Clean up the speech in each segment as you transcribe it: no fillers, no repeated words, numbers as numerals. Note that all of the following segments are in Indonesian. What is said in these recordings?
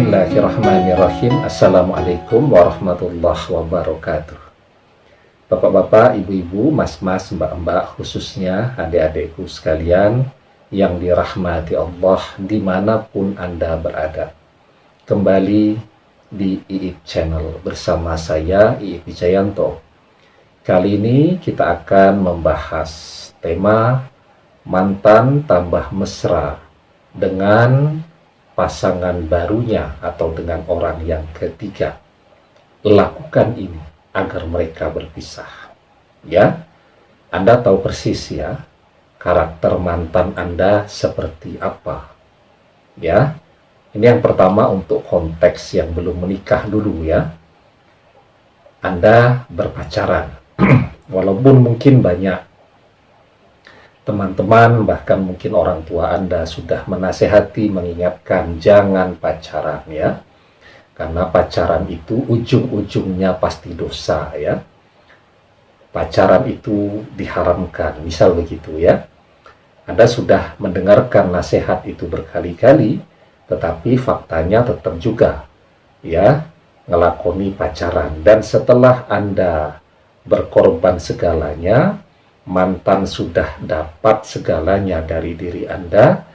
Bismillahirrahmanirrahim. Assalamualaikum warahmatullahi wabarakatuh. Bapak-bapak, ibu-ibu, mas-mas, mbak-mbak, khususnya adik-adikku sekalian yang dirahmati Allah dimanapun Anda berada. Kembali di IIP Channel bersama saya, IIP Wijayanto. Kali ini kita akan membahas tema mantan tambah mesra dengan pasangan barunya atau dengan orang yang ketiga. Lakukan ini agar mereka berpisah. Ya, Anda tahu persis ya, karakter mantan Anda seperti apa. Ya, ini yang pertama untuk konteks yang belum menikah dulu ya. Anda berpacaran, walaupun mungkin banyak teman-teman, bahkan mungkin orang tua Anda sudah menasehati, mengingatkan jangan pacaran ya. Karena pacaran itu ujung-ujungnya pasti dosa ya. Pacaran itu diharamkan, misal begitu ya. Anda sudah mendengarkan nasihat itu berkali-kali, tetapi faktanya tetap juga ya ngelakoni pacaran. Dan setelah Anda berkorban segalanya, mantan sudah dapat segalanya dari diri Anda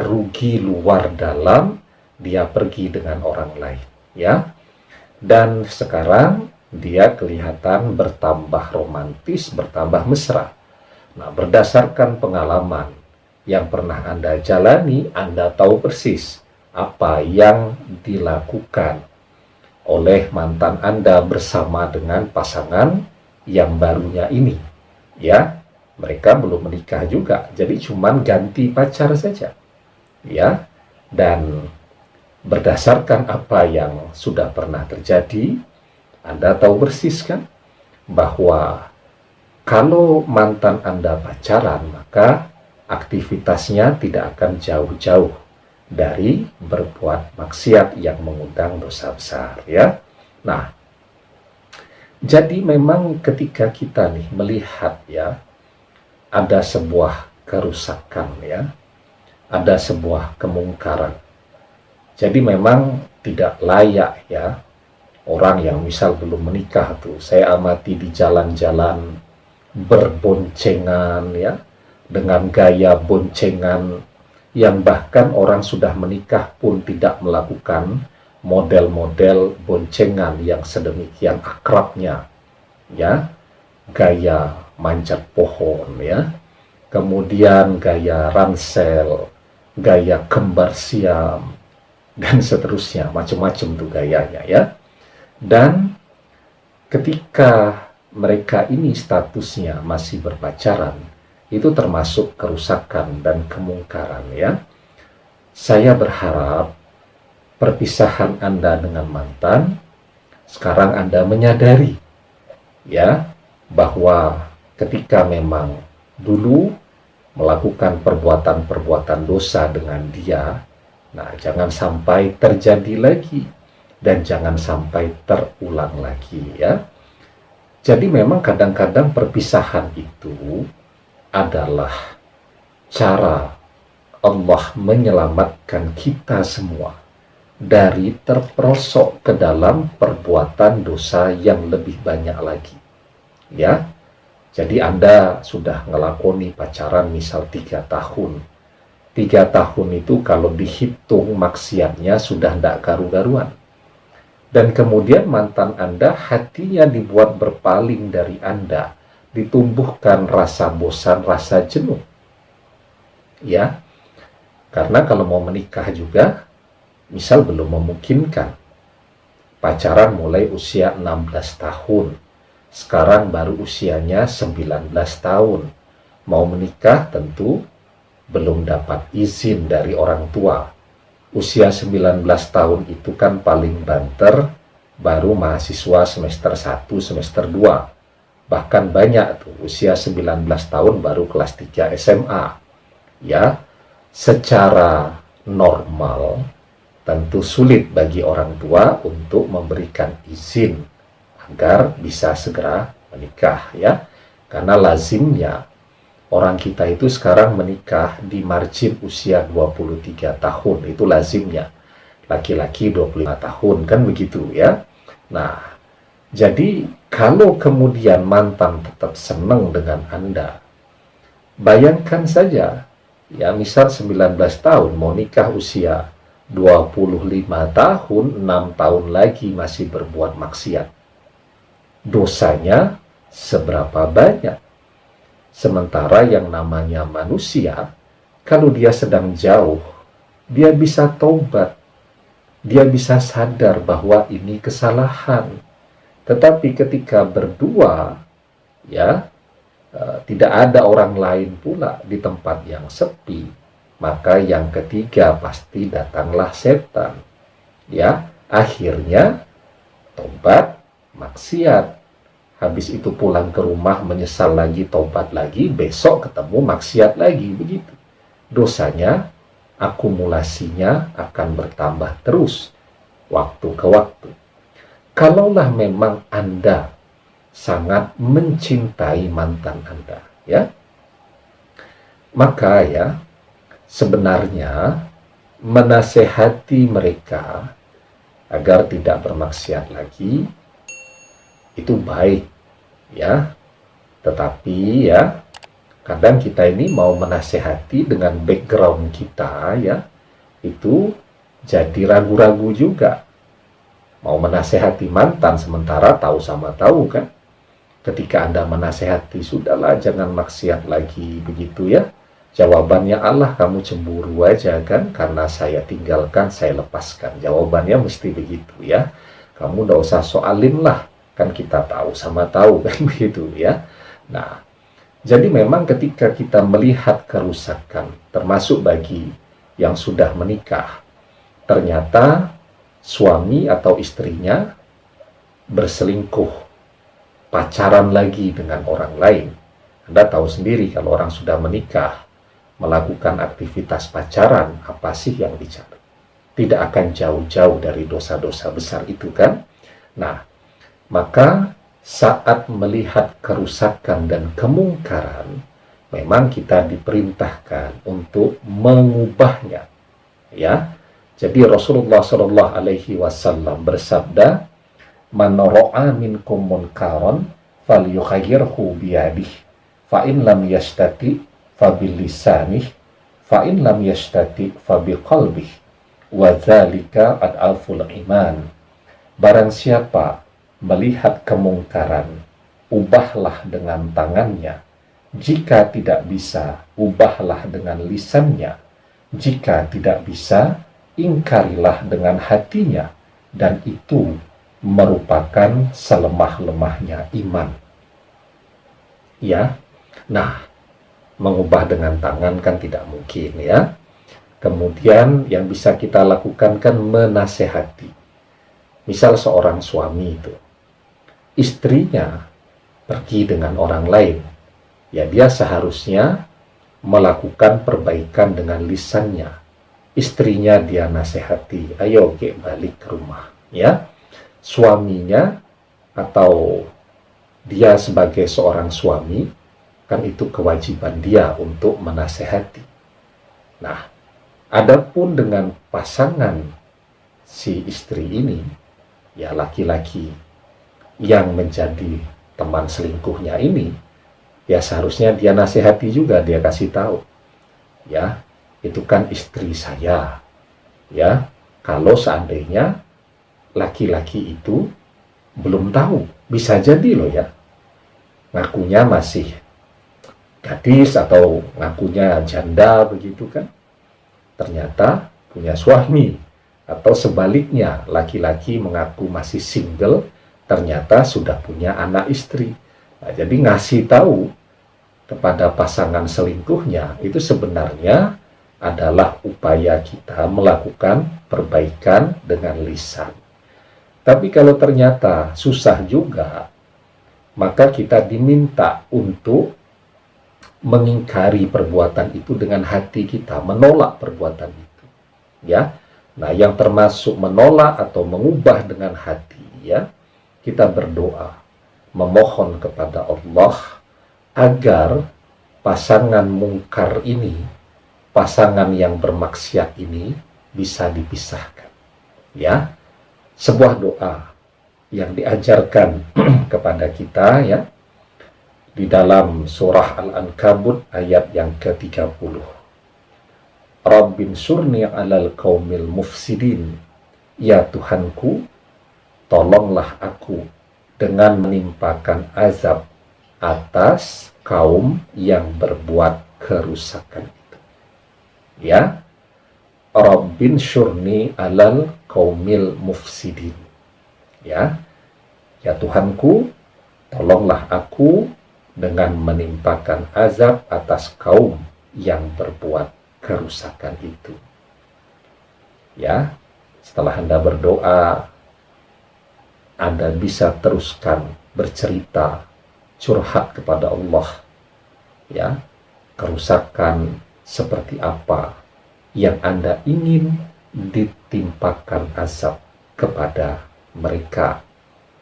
rugi luar dalam, dia pergi dengan orang lain, ya. Dan sekarang dia kelihatan bertambah romantis, bertambah mesra. Nah, berdasarkan pengalaman yang pernah Anda jalani, Anda tahu persis apa yang dilakukan oleh mantan Anda bersama dengan pasangan yang barunya ini. Ya, mereka belum menikah juga, jadi cuman ganti pacar saja ya. Dan berdasarkan apa yang sudah pernah terjadi, Anda tahu persis kan bahwa kalau mantan Anda pacaran, maka aktivitasnya tidak akan jauh-jauh dari berbuat maksiat yang mengundang dosa besar ya. Nah, jadi memang ketika kita nih melihat ya, ada sebuah kerusakan ya, ada sebuah kemungkaran. Jadi memang tidak layak ya, orang yang misal belum menikah tuh, saya amati di jalan-jalan berboncengan ya, dengan gaya boncengan yang bahkan orang sudah menikah pun tidak melakukan model-model boncengan yang sedemikian akrabnya ya, gaya manjat pohon ya, kemudian gaya ransel, gaya kembar siam, dan seterusnya, macam-macam tuh gayanya ya. Dan ketika mereka ini statusnya masih berpacaran, itu termasuk kerusakan dan kemungkaran ya. Saya berharap perpisahan Anda dengan mantan, sekarang Anda menyadari ya, bahwa ketika memang dulu melakukan perbuatan-perbuatan dosa dengan dia, nah jangan sampai terjadi lagi dan jangan sampai terulang lagi ya. Jadi memang kadang-kadang perpisahan itu adalah cara Allah menyelamatkan kita semua dari terperosok ke dalam perbuatan dosa yang lebih banyak lagi ya. Jadi Anda sudah ngelakoni pacaran misal 3 tahun. 3 tahun itu kalau dihitung maksiatnya sudah tidak karu-karuan. Dan kemudian mantan Anda hatinya dibuat berpaling dari Anda, ditumbuhkan rasa bosan, rasa jenuh ya. Karena kalau mau menikah juga misal belum memungkinkan, pacaran mulai usia 16 tahun, sekarang baru usianya 19 tahun, mau menikah tentu belum dapat izin dari orang tua. Usia 19 tahun itu kan paling banter baru mahasiswa semester 1, semester 2, bahkan banyak tuh usia 19 tahun baru kelas 3 SMA ya. Secara normal tentu sulit bagi orang tua untuk memberikan izin agar bisa segera menikah ya. Karena lazimnya orang kita itu sekarang menikah di margin usia 23 tahun, itu lazimnya. laki-laki 25 tahun, kan begitu ya. Nah, jadi kalau kemudian mantan tetap senang dengan Anda, bayangkan saja, ya misal 19 tahun, mau nikah usia 25 tahun, 6 tahun lagi masih berbuat maksiat. Dosanya seberapa banyak? Sementara yang namanya manusia, kalau dia sedang jauh, dia bisa taubat, dia bisa sadar bahwa ini kesalahan. Tetapi ketika berdua, ya, tidak ada orang lain pula di tempat yang sepi, maka yang ketiga pasti datanglah setan. Ya, akhirnya tobat, maksiat. Habis itu pulang ke rumah menyesal lagi, tobat lagi, besok ketemu maksiat lagi, begitu. Dosanya, akumulasinya akan bertambah terus waktu ke waktu. Kalaulah memang Anda sangat mencintai mantan Anda, ya, maka ya sebenarnya menasehati mereka agar tidak bermaksiat lagi itu baik, ya. Tetapi ya kadang kita ini mau menasehati dengan background kita, ya, itu jadi ragu-ragu juga. Mau menasehati mantan sementara tahu sama tahu, kan. Ketika Anda menasehati, sudahlah jangan maksiat lagi, begitu ya. Jawabannya, Allah kamu cemburu aja kan, karena saya tinggalkan, saya lepaskan. Jawabannya mesti begitu ya. Kamu nggak usah soalin lah, kan kita tahu sama tahu kan begitu ya. Nah, jadi memang ketika kita melihat kerusakan, termasuk bagi yang sudah menikah, ternyata suami atau istrinya berselingkuh, pacaran lagi dengan orang lain. Anda tahu sendiri kalau orang sudah menikah, melakukan aktivitas pacaran, apa sih yang dicari? Tidak akan jauh-jauh dari dosa-dosa besar itu, kan? Nah, maka saat melihat kerusakan dan kemungkaran, memang kita diperintahkan untuk mengubahnya, ya. Jadi Rasulullah Shallallahu Alaihi Wasallam bersabda, "Man ra'a minkum munkaran falyughayyirhu biyadihi, fa in lam yastati fa bilisanih, fa in lam yastati fa biqalbihi, wa dzalika ad'aful iman." Barang siapa melihat kemungkaran, ubahlah dengan tangannya. Jika tidak bisa, ubahlah dengan lisannya. Jika tidak bisa, ingkarilah dengan hatinya. Dan itu merupakan selemah-lemahnya iman. Ya, nah, mengubah dengan tangan kan tidak mungkin, ya. Kemudian yang bisa kita lakukan kan menasehati. Misal seorang suami itu, istrinya pergi dengan orang lain, ya dia seharusnya melakukan perbaikan dengan lisannya. Istrinya dia nasihati, ayo ke balik ke rumah, ya. Suaminya atau dia sebagai seorang suami, kan itu kewajiban dia untuk menasehati. Nah, adapun dengan pasangan si istri ini, ya laki-laki yang menjadi teman selingkuhnya ini, ya seharusnya dia nasihati juga, dia kasih tahu, ya itu kan istri saya, ya kalau seandainya laki-laki itu belum tahu, bisa jadi loh ya, ngakunya masih gadis atau ngakunya janda begitu kan, ternyata punya suami, atau sebaliknya laki-laki mengaku masih single, ternyata sudah punya anak istri. Nah, jadi ngasih tahu kepada pasangan selingkuhnya itu sebenarnya adalah upaya kita melakukan perbaikan dengan lisan. Tapi kalau ternyata susah juga, maka kita diminta untuk mengingkari perbuatan itu dengan hati kita, menolak perbuatan itu. Ya, nah yang termasuk menolak atau mengubah dengan hati, ya, kita berdoa, memohon kepada Allah agar pasangan mungkar ini, pasangan yang bermaksiat ini bisa dipisahkan. Ya, sebuah doa yang diajarkan kepada kita ya di dalam surah Al-Ankabut ayat yang ke-30. Rabbin surni 'alal qaumil mufsidin. Ya Tuhanku, tolonglah aku dengan menimpakan azab atas kaum yang berbuat kerusakan itu. Ya, Rabbin syurni 'alal qaumil mufsidin. Ya, ya Tuhanku, tolonglah aku dengan menimpakan azab atas kaum yang berbuat kerusakan itu. Ya, setelah Anda berdoa, Anda bisa teruskan bercerita, curhat kepada Allah. Ya, kerusakan seperti apa yang Anda ingin ditimpakan azab kepada mereka.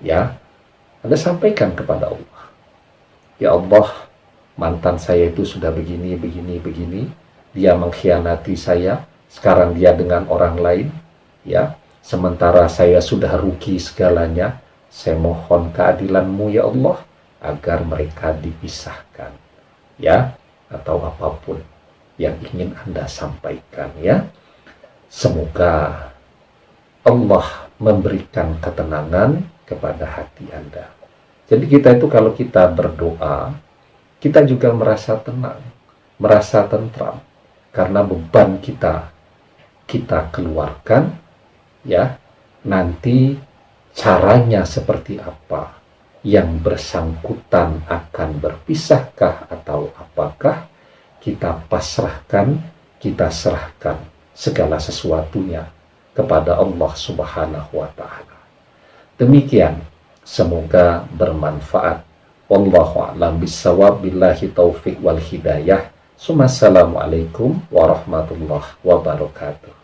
Ya, Anda sampaikan kepada Allah. Ya Allah, mantan saya itu sudah begini. Dia mengkhianati saya, sekarang dia dengan orang lain. Ya, sementara saya sudah rugi segalanya. Saya mohon keadilan-Mu ya Allah, agar mereka dipisahkan. Ya, atau apapun yang ingin Anda sampaikan ya. Semoga Allah memberikan ketenangan kepada hati Anda. Jadi kita itu kalau kita berdoa, kita juga merasa tenang, merasa tentram, karena beban kita keluarkan, ya. Nanti caranya seperti apa, yang bersangkutan akan berpisahkah atau apakah, kita pasrahkan, kita serahkan segala sesuatunya kepada Allah Subhanahu wa Ta'ala. Demikian, semoga bermanfaat. Wallahu a'lam bishawab, billahi taufik wal hidayah. Assalamualaikum warahmatullahi wabarakatuh.